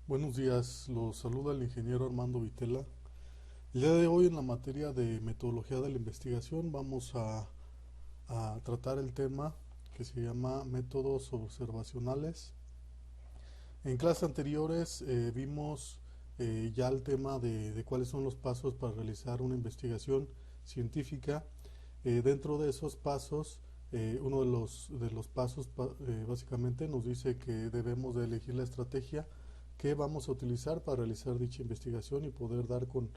Buenos días, los saluda el ingeniero Armando Vitela. El día de hoy en la materia de metodología de la investigación vamos a tratar el tema que se llama métodos observacionales. En clases anteriores vimos ya el tema de cuáles son los pasos para realizar una investigación científica. Dentro de esos pasos, uno de los pasos básicamente nos dice que debemos de elegir la estrategia que vamos a utilizar para realizar dicha investigación y poder dar con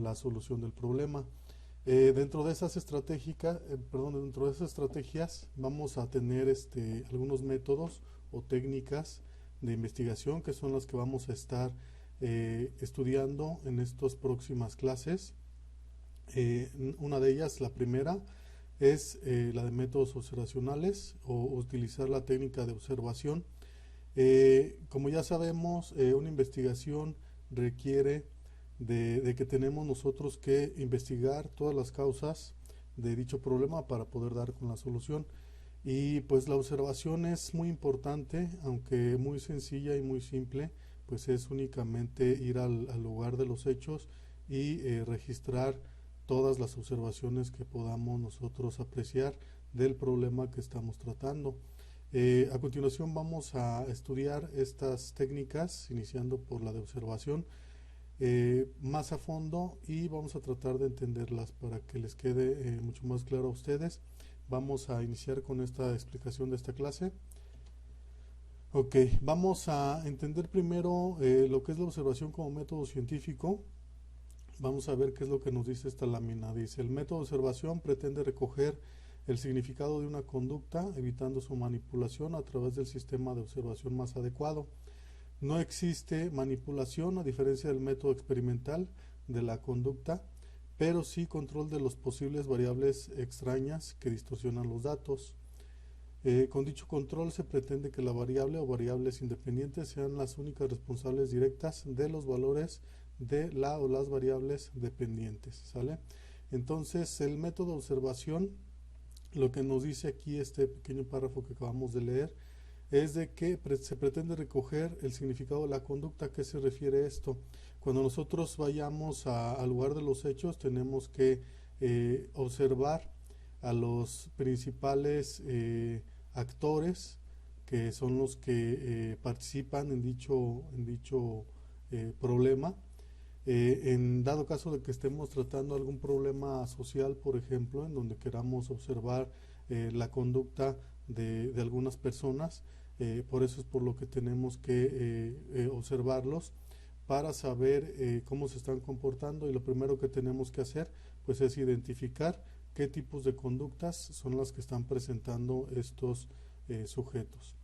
la solución del problema. Dentro de esas estrategias vamos a tener algunos métodos o técnicas de investigación que son las que vamos a estar estudiando en estas próximas clases. Una de ellas, la primera, es la de métodos observacionales o utilizar la técnica de observación. Como ya sabemos, una investigación requiere de que tenemos nosotros que investigar todas las causas de dicho problema para poder dar con la solución. Y pues la observación es muy importante, aunque muy sencilla y muy simple, pues es únicamente ir al lugar de los hechos y registrar todas las observaciones que podamos nosotros apreciar del problema que estamos tratando. A continuación vamos a estudiar estas técnicas, iniciando por la de observación, más a fondo, y vamos a tratar de entenderlas para que les quede mucho más claro a ustedes. Vamos a iniciar con esta explicación de esta clase. Ok, vamos a entender primero lo que es la observación como método científico. Vamos a ver qué es lo que nos dice esta lámina. Dice: el método de observación pretende recoger el significado de una conducta, evitando su manipulación a través del sistema de observación más adecuado. No existe manipulación, a diferencia del método experimental, de la conducta, pero sí control de las posibles variables extrañas que distorsionan los datos. Con dicho control se pretende que la variable o variables independientes sean las únicas responsables directas de los valores de la o las variables dependientes, ¿sale? Entonces, el método de observación, lo que nos dice aquí este pequeño párrafo que acabamos de leer, es de que se pretende recoger el significado de la conducta. ¿A qué se refiere esto? Cuando nosotros vayamos al lugar de los hechos, tenemos que observar a los principales actores, que son los que participan en dicho problema. En dado caso de que estemos tratando algún problema social, por ejemplo, en donde queramos observar la conducta de algunas personas, por eso es por lo que tenemos que observarlos para saber cómo se están comportando, y lo primero que tenemos que hacer pues es identificar qué tipos de conductas son las que están presentando estos sujetos,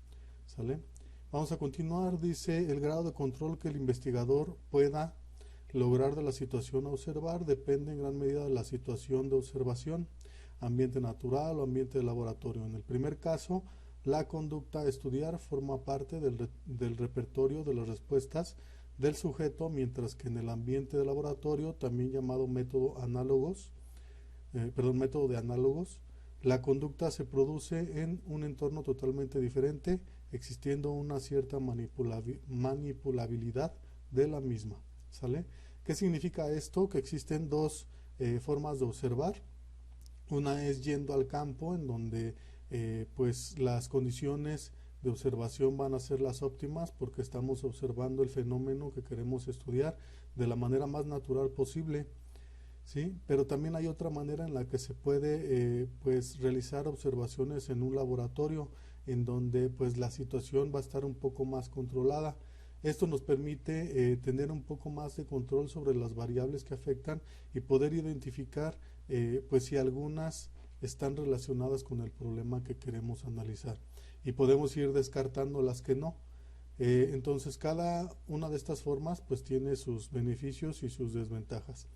¿sale? Vamos a continuar. Dice: el grado de control que el investigador pueda lograr de la situación a observar depende en gran medida de la situación de observación, ambiente natural o ambiente de laboratorio. En el primer caso, la conducta a estudiar forma parte del repertorio de las respuestas del sujeto, mientras que en el ambiente de laboratorio, también llamado método de análogos, la conducta se produce en un entorno totalmente diferente, existiendo una cierta manipulabilidad de la misma, ¿sale? ¿Qué significa esto? Que existen dos formas de observar. Una es yendo al campo, en donde pues las condiciones de observación van a ser las óptimas, porque estamos observando el fenómeno que queremos estudiar de la manera más natural posible, ¿sí? Pero también hay otra manera en la que se puede pues realizar observaciones en un laboratorio, en donde pues la situación va a estar un poco más controlada. Esto nos permite tener un poco más de control sobre las variables que afectan y poder identificar pues si algunas están relacionadas con el problema que queremos analizar, y podemos ir descartando las que no. Entonces, cada una de estas formas pues tiene sus beneficios y sus desventajas.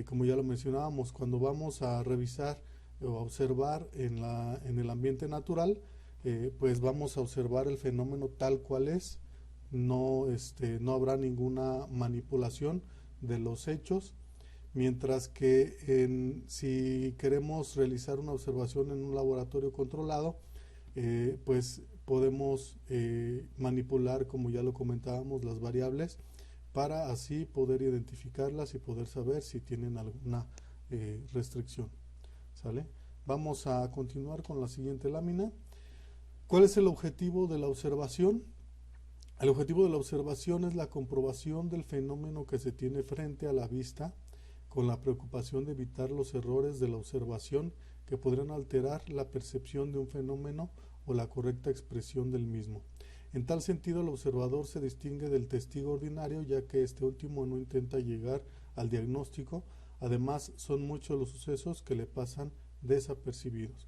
Como ya lo mencionábamos, cuando vamos a revisar o a observar en el ambiente natural, pues vamos a observar el fenómeno tal cual es. No habrá ninguna manipulación de los hechos, mientras que si queremos realizar una observación en un laboratorio controlado, pues podemos manipular, como ya lo comentábamos, las variables para así poder identificarlas y poder saber si tienen alguna restricción. ¿Sale? Vamos a continuar con la siguiente lámina. ¿Cuál es el objetivo de la observación? El objetivo de la observación es la comprobación del fenómeno que se tiene frente a la vista, con la preocupación de evitar los errores de la observación que podrían alterar la percepción de un fenómeno o la correcta expresión del mismo. En tal sentido, el observador se distingue del testigo ordinario, ya que este último no intenta llegar al diagnóstico. Además, son muchos los sucesos que le pasan desapercibidos.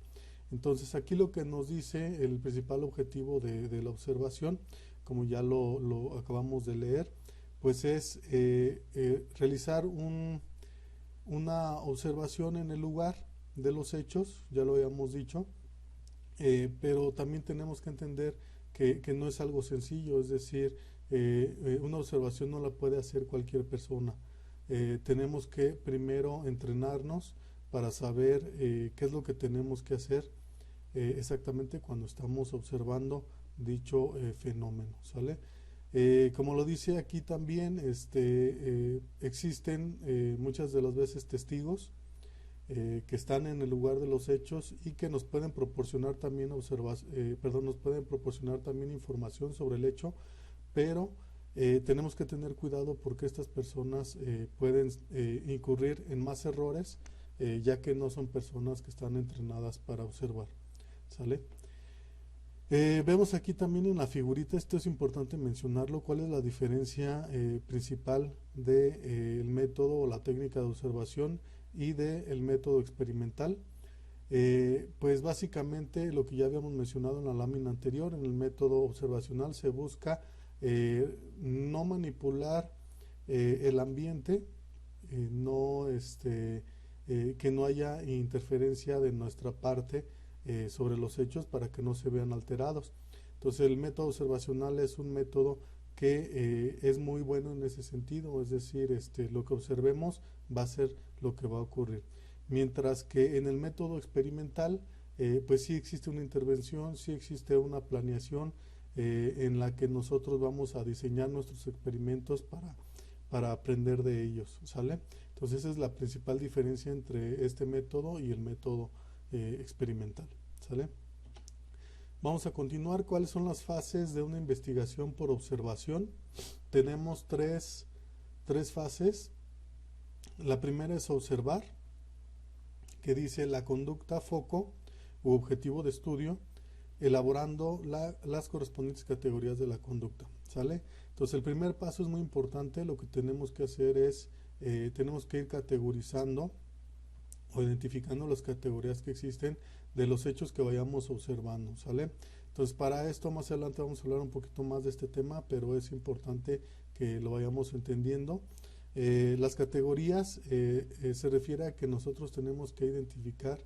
Entonces, aquí lo que nos dice el principal objetivo de la observación, como ya lo acabamos de leer, pues es realizar una observación en el lugar de los hechos, ya lo habíamos dicho, pero también tenemos que entender que no es algo sencillo, es decir, una observación no la puede hacer cualquier persona. Tenemos que primero entrenarnos para saber qué es lo que tenemos que hacer exactamente cuando estamos observando dicho fenómeno, ¿sale? Como lo dice aquí también, existen muchas de las veces testigos que están en el lugar de los hechos y que nos pueden proporcionar también nos pueden proporcionar también información sobre el hecho, pero tenemos que tener cuidado porque estas personas pueden incurrir en más errores, ya que no son personas que están entrenadas para observar, ¿sale? Vemos aquí también en la figurita, esto es importante mencionarlo, cuál es la diferencia principal del método o la técnica de observación y del método experimental. Pues básicamente lo que ya habíamos mencionado en la lámina anterior, en el método observacional se busca no manipular el ambiente, que no haya interferencia de nuestra parte sobre los hechos para que no se vean alterados. Entonces el método observacional es un método que es muy bueno en ese sentido, es decir, lo que observemos va a ser lo que va a ocurrir. Mientras que en el método experimental, pues sí existe una intervención, sí existe una planeación en la que nosotros vamos a diseñar nuestros experimentos para aprender de ellos, ¿sale? Entonces esa es la principal diferencia entre este método y el método experimental, ¿sale? Vamos a continuar. ¿Cuáles son las fases de una investigación por observación? Tenemos tres fases. La primera es observar, que dice la conducta, foco u objetivo de estudio, elaborando las correspondientes categorías de la conducta, ¿sale? Entonces el primer paso es muy importante. Lo que tenemos que hacer es, tenemos que ir categorizando o identificando las categorías que existen de los hechos que vayamos observando, ¿sale? Entonces para esto más adelante vamos a hablar un poquito más de este tema, pero es importante que lo vayamos entendiendo. Las categorías se refiere a que nosotros tenemos que identificar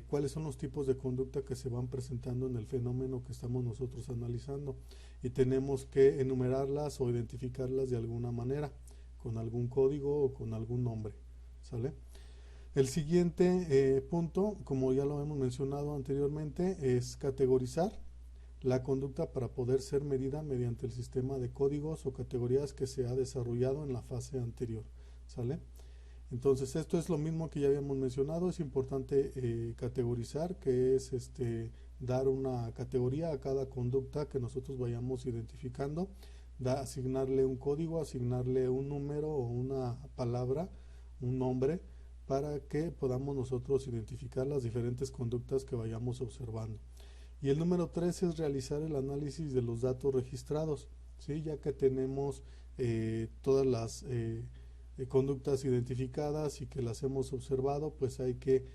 cuáles son los tipos de conducta que se van presentando en el fenómeno que estamos nosotros analizando, y tenemos que enumerarlas o identificarlas de alguna manera, con algún código o con algún nombre, ¿sale? El siguiente punto, como ya lo hemos mencionado anteriormente, es categorizar la conducta para poder ser medida mediante el sistema de códigos o categorías que se ha desarrollado en la fase anterior, ¿sale? Entonces esto es lo mismo que ya habíamos mencionado. Es importante categorizar, que es dar una categoría a cada conducta que nosotros vayamos identificando, asignarle un código, asignarle un número o una palabra, un nombre, para que podamos nosotros identificar las diferentes conductas que vayamos observando. Y el número 3 es realizar el análisis de los datos registrados, ¿sí? Ya que tenemos todas las conductas identificadas y que las hemos observado, pues hay que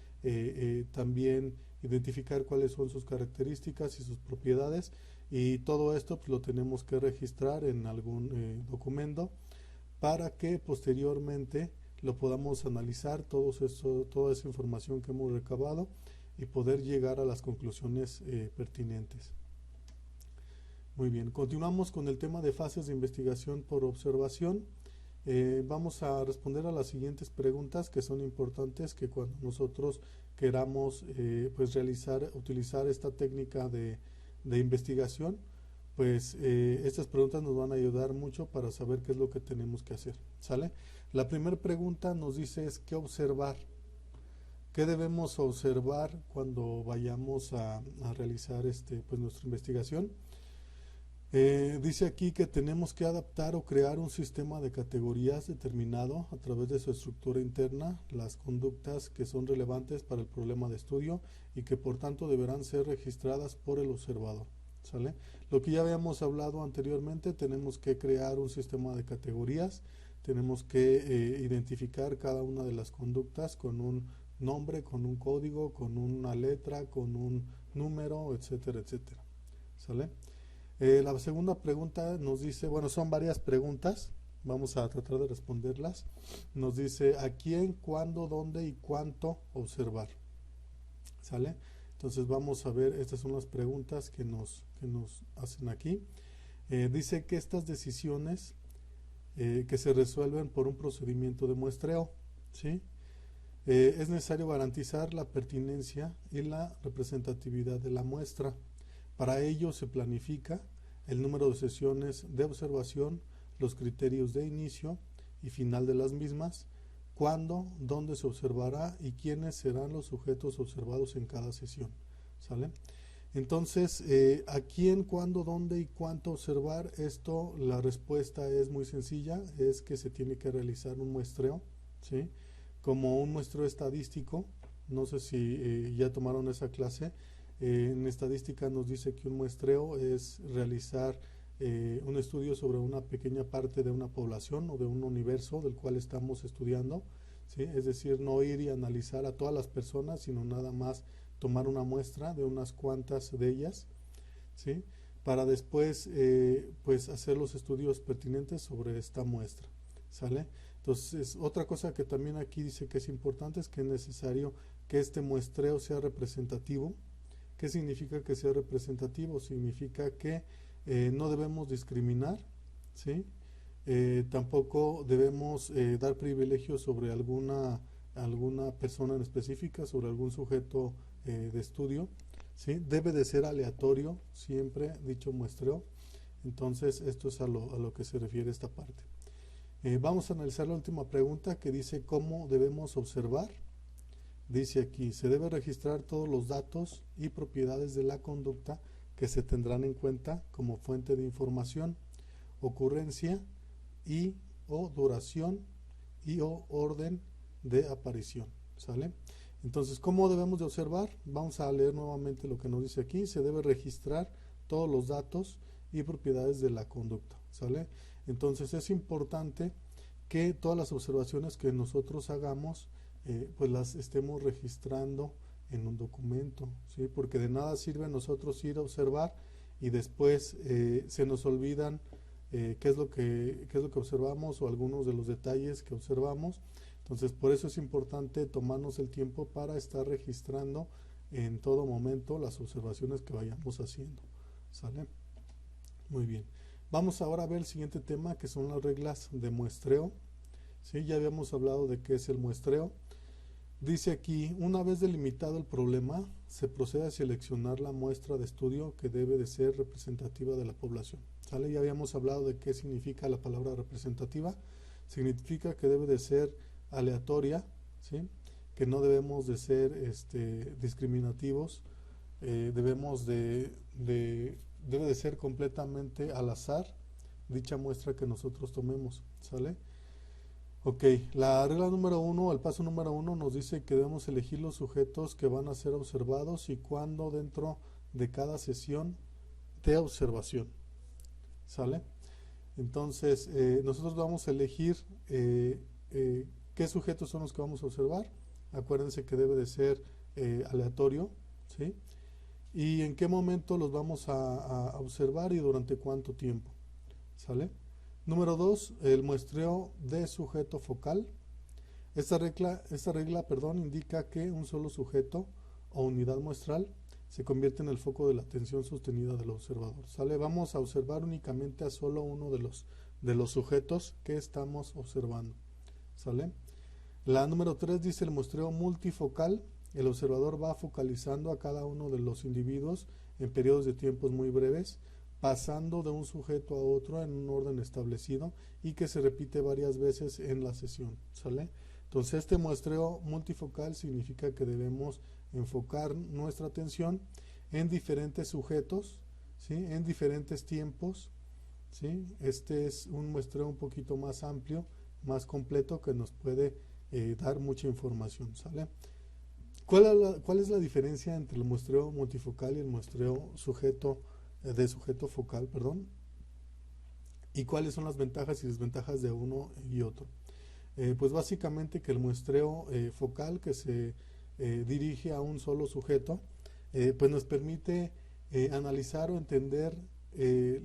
también identificar cuáles son sus características y sus propiedades, y todo esto pues lo tenemos que registrar en algún documento para que posteriormente lo podamos analizar, toda esa información que hemos recabado, y poder llegar a las conclusiones pertinentes. Muy bien, continuamos con el tema de fases de investigación por observación. Vamos a responder a las siguientes preguntas, que son importantes, que cuando nosotros queramos pues utilizar esta técnica de de investigación, pues estas preguntas nos van a ayudar mucho para saber qué es lo que tenemos que hacer, ¿sale? La primera pregunta nos dice es ¿qué observar? ¿Qué debemos observar cuando vayamos a realizar pues nuestra investigación? Dice aquí que tenemos que adaptar o crear un sistema de categorías determinado a través de su estructura interna, las conductas que son relevantes para el problema de estudio y que por tanto deberán ser registradas por el observador, ¿sale? Lo que ya habíamos hablado anteriormente, tenemos que crear un sistema de categorías, tenemos que identificar cada una de las conductas con un nombre, con un código, con una letra, con un número, etcétera, etcétera, ¿sale? La segunda pregunta nos dice, bueno, son varias preguntas, vamos a tratar de responderlas. Nos dice a quién, cuándo, dónde y cuánto observar, ¿sale? Entonces vamos a ver, estas son las preguntas que nos hacen aquí. Dice que estas decisiones que se resuelven por un procedimiento de muestreo, ¿sí? Es necesario garantizar la pertinencia y la representatividad de la muestra. Para ello se planifica el número de sesiones de observación, los criterios de inicio y final de las mismas, cuándo, dónde se observará y quiénes serán los sujetos observados en cada sesión, ¿sale? Entonces, ¿a quién, cuándo, dónde y cuánto observar? Esto, la respuesta es muy sencilla, es que se tiene que realizar un muestreo, ¿sí? Como un muestreo estadístico, no sé si ya tomaron esa clase. En estadística nos dice que un muestreo es realizar un estudio sobre una pequeña parte de una población o de un universo del cual estamos estudiando, ¿sí? Es decir, no ir y analizar a todas las personas, sino nada más tomar una muestra de unas cuantas de ellas, ¿sí? Para después pues hacer los estudios pertinentes sobre esta muestra, ¿sale? Entonces, otra cosa que también aquí dice que es importante es que es necesario que este muestreo sea representativo. ¿Qué significa que sea representativo? Significa que no debemos discriminar, ¿sí? Tampoco debemos dar privilegios sobre alguna persona en específica, sobre algún sujeto de estudio, ¿sí? Debe de ser aleatorio siempre dicho muestreo. Entonces, esto es a lo que se refiere esta parte. Vamos a analizar la última pregunta que dice ¿cómo debemos observar? Dice aquí, se debe registrar todos los datos y propiedades de la conducta que se tendrán en cuenta como fuente de información, ocurrencia y o duración y o orden de aparición, ¿sale? Entonces, ¿cómo debemos de observar? Vamos a leer nuevamente lo que nos dice aquí. Se debe registrar todos los datos y propiedades de la conducta, ¿sale? Entonces, es importante que todas las observaciones que nosotros hagamos pues las estemos registrando en un documento, ¿sí? Porque de nada sirve nosotros ir a observar y después se nos olvidan qué es lo que observamos o algunos de los detalles que observamos. Entonces, por eso es importante tomarnos el tiempo para estar registrando en todo momento las observaciones que vayamos haciendo, ¿sale? Muy bien. Vamos ahora a ver el siguiente tema, que son las reglas de muestreo, ¿sí? Ya habíamos hablado de qué es el muestreo. Dice aquí, una vez delimitado el problema, se procede a seleccionar la muestra de estudio que debe de ser representativa de la población, ¿sale? Ya habíamos hablado de qué significa la palabra representativa. Significa que debe de ser aleatoria, ¿sí? Que no debemos de ser discriminativos, debe de ser completamente al azar dicha muestra que nosotros tomemos, ¿sale? Ok, la regla número 1, el paso número 1 nos dice que debemos elegir los sujetos que van a ser observados y cuándo dentro de cada sesión de observación, ¿sale? Entonces, nosotros vamos a elegir qué sujetos son los que vamos a observar. Acuérdense que debe de ser aleatorio, ¿sí? Y en qué momento los vamos a observar y durante cuánto tiempo, ¿sale? Número 2, el muestreo de sujeto focal. Esta regla, indica que un solo sujeto o unidad muestral se convierte en el foco de la atención sostenida del observador, ¿sale? Vamos a observar únicamente a solo uno de los sujetos que estamos observando, ¿sale? La número 3 dice el muestreo multifocal. El observador va focalizando a cada uno de los individuos en periodos de tiempos muy breves, pasando de un sujeto a otro en un orden establecido y que se repite varias veces en la sesión, ¿sale? Entonces este muestreo multifocal significa que debemos enfocar nuestra atención en diferentes sujetos, ¿sí? En diferentes tiempos, ¿sí? Este es un muestreo un poquito más amplio, más completo, que nos puede dar mucha información, ¿sale? ¿Cuál es la diferencia entre el muestreo multifocal y el muestreo de sujeto focal, perdón? ¿Y cuáles son las ventajas y desventajas de uno y otro? Pues básicamente que el muestreo focal, que se dirige a un solo sujeto, pues nos permite analizar o entender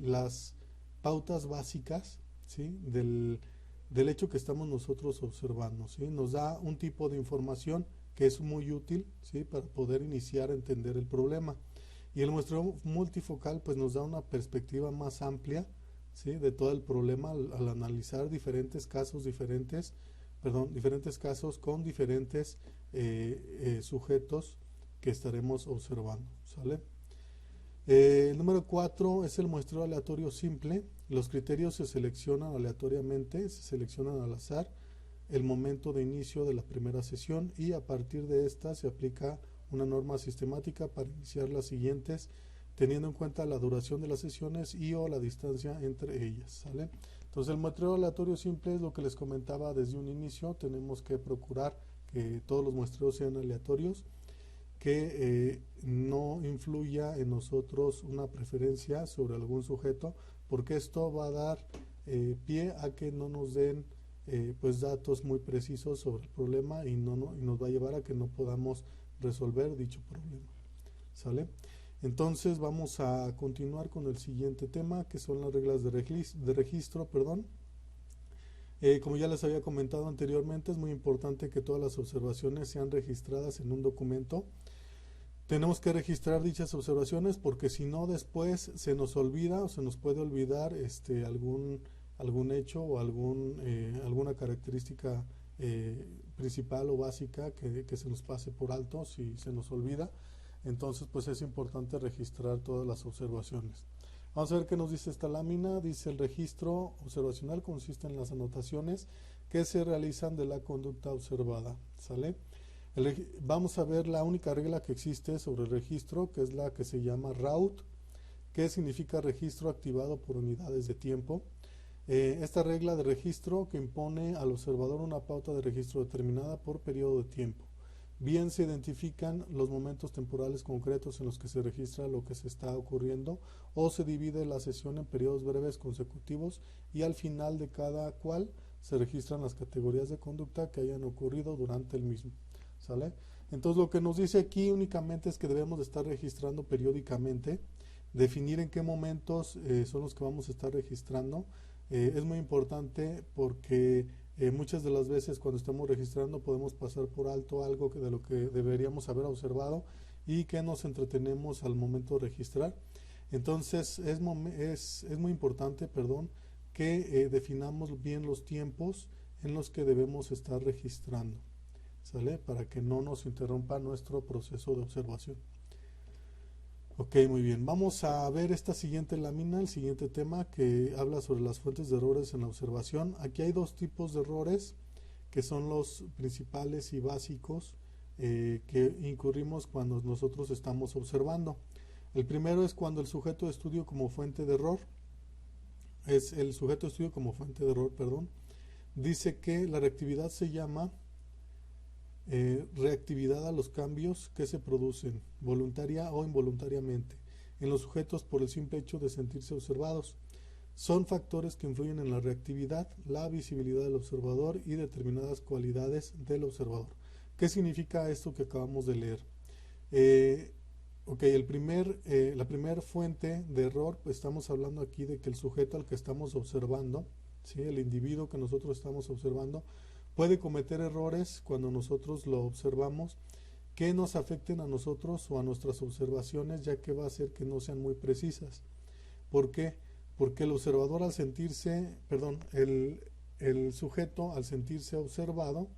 las pautas básicas, ¿sí? del hecho que estamos nosotros observando, ¿sí? Nos da un tipo de información que es muy útil, ¿sí? Para poder iniciar a entender el problema. Y el muestreo multifocal pues nos da una perspectiva más amplia, ¿sí? De todo el problema al analizar diferentes casos diferentes casos con diferentes sujetos que estaremos observando, ¿sale? El número 4 es el muestreo aleatorio simple. Los criterios se seleccionan aleatoriamente, se seleccionan al azar el momento de inicio de la primera sesión y a partir de esta se aplica una norma sistemática para iniciar las siguientes, teniendo en cuenta la duración de las sesiones y o la distancia entre ellas, ¿sale? Entonces el muestreo aleatorio simple es lo que les comentaba desde un inicio. Tenemos que procurar que todos los muestreos sean aleatorios, que no influya en nosotros una preferencia sobre algún sujeto, porque esto va a dar pie a que no nos den pues datos muy precisos sobre el problema y nos va a llevar a que no podamos resolver dicho problema, ¿sale? Entonces vamos a continuar con el siguiente tema, que son las reglas de registro, perdón. Como ya les había comentado anteriormente, es muy importante que todas las observaciones sean registradas en un documento. Tenemos que registrar dichas observaciones porque si no después se nos olvida o se nos puede olvidar algún hecho o alguna característica principal o básica que se nos pase por alto si se nos olvida. Entonces pues es importante registrar todas las observaciones. Vamos a ver qué nos dice esta lámina. Dice: el registro observacional consiste en las anotaciones que se realizan de la conducta observada, ¿sale? Vamos a ver la única regla que existe sobre el registro, que es la que se llama RAUT, que significa registro activado por unidades de tiempo. Esta regla de registro que impone al observador una pauta de registro determinada por periodo de tiempo. Bien se identifican los momentos temporales concretos en los que se registra lo que se está ocurriendo, o se divide la sesión en periodos breves consecutivos y al final de cada cual se registran las categorías de conducta que hayan ocurrido durante el mismo, ¿sale? Entonces lo que nos dice aquí únicamente es que debemos de estar registrando periódicamente, definir en qué momentos son los que vamos a estar registrando. Es muy importante porque muchas de las veces cuando estamos registrando podemos pasar por alto algo de lo que deberíamos haber observado y que nos entretenemos al momento de registrar. Entonces es muy importante, que definamos bien los tiempos en los que debemos estar registrando, ¿sale? Para que no nos interrumpa nuestro proceso de observación. Ok, muy bien. Vamos a ver esta siguiente lámina, el siguiente tema que habla sobre las fuentes de errores en la observación. Aquí hay dos tipos de errores que son los principales y básicos que incurrimos cuando nosotros estamos observando. El primero es cuando el sujeto de estudio como fuente de error, dice que la reactividad se llama reactividad a los cambios que se producen, voluntaria o involuntariamente, en los sujetos por el simple hecho de sentirse observados. Son factores que influyen en la reactividad, la visibilidad del observador y determinadas cualidades del observador. ¿Qué significa esto que acabamos de leer? La primera fuente de error, pues estamos hablando aquí de que el sujeto al que estamos observando, ¿sí? El individuo que nosotros estamos observando, puede cometer errores cuando nosotros lo observamos que nos afecten a nosotros o a nuestras observaciones, ya que va a hacer que no sean muy precisas. ¿Por qué? Porque el observador el sujeto al sentirse observado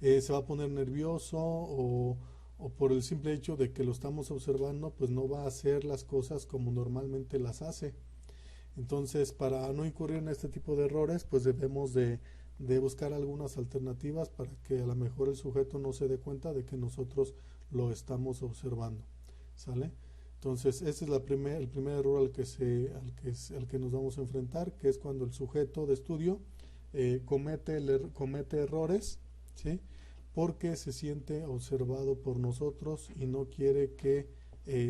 se va a poner nervioso o por el simple hecho de que lo estamos observando, pues no va a hacer las cosas como normalmente las hace. Entonces, para no incurrir en este tipo de errores, pues debemos de buscar algunas alternativas para que a lo mejor el sujeto no se dé cuenta de que nosotros lo estamos observando. ¿Sale? Entonces, ese es el primer error al que nos vamos a enfrentar, que es cuando el sujeto de estudio comete errores, ¿sí? Porque se siente observado por nosotros y no quiere que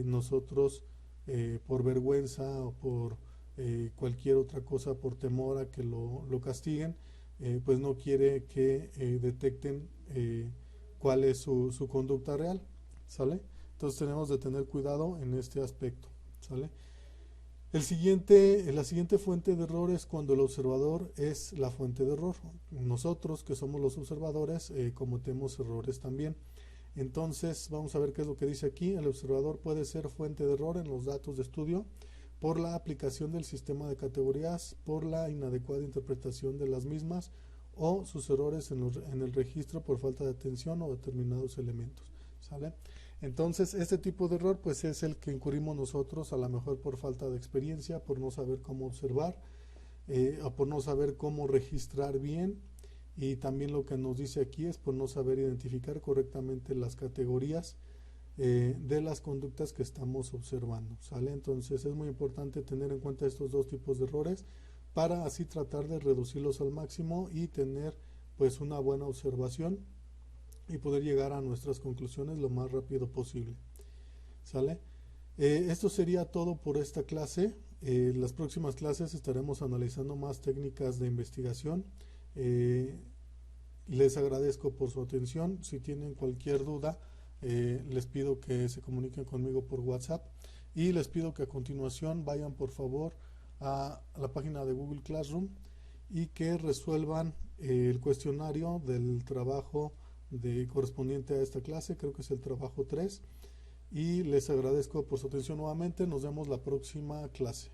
nosotros, por vergüenza o por cualquier otra cosa, por temor a que lo castiguen, pues no quiere que detecten cuál es su conducta real, ¿sale? Entonces tenemos de tener cuidado en este aspecto, ¿sale? La siguiente fuente de error es cuando el observador es la fuente de error. Nosotros, que somos los observadores, cometemos errores también. Entonces, vamos a ver qué es lo que dice aquí. El observador puede ser fuente de error en los datos de estudio por la aplicación del sistema de categorías, por la inadecuada interpretación de las mismas o sus errores en el registro por falta de atención o determinados elementos, ¿sale? Entonces, este tipo de error pues es el que incurrimos nosotros, a lo mejor por falta de experiencia, por no saber cómo observar, o por no saber cómo registrar bien, y también lo que nos dice aquí es por no saber identificar correctamente las categorías de las conductas que estamos observando, ¿sale? Entonces es muy importante tener en cuenta estos dos tipos de errores para así tratar de reducirlos al máximo y tener pues una buena observación y poder llegar a nuestras conclusiones lo más rápido posible, ¿sale? Esto sería todo por esta clase. Las próximas clases estaremos analizando más técnicas de investigación. Les agradezco por su atención. Si tienen cualquier duda, les pido que se comuniquen conmigo por WhatsApp, y les pido que a continuación vayan por favor a la página de Google Classroom y que resuelvan el cuestionario del trabajo correspondiente a esta clase. Creo que es el trabajo 3, y les agradezco por su atención nuevamente. Nos vemos la próxima clase.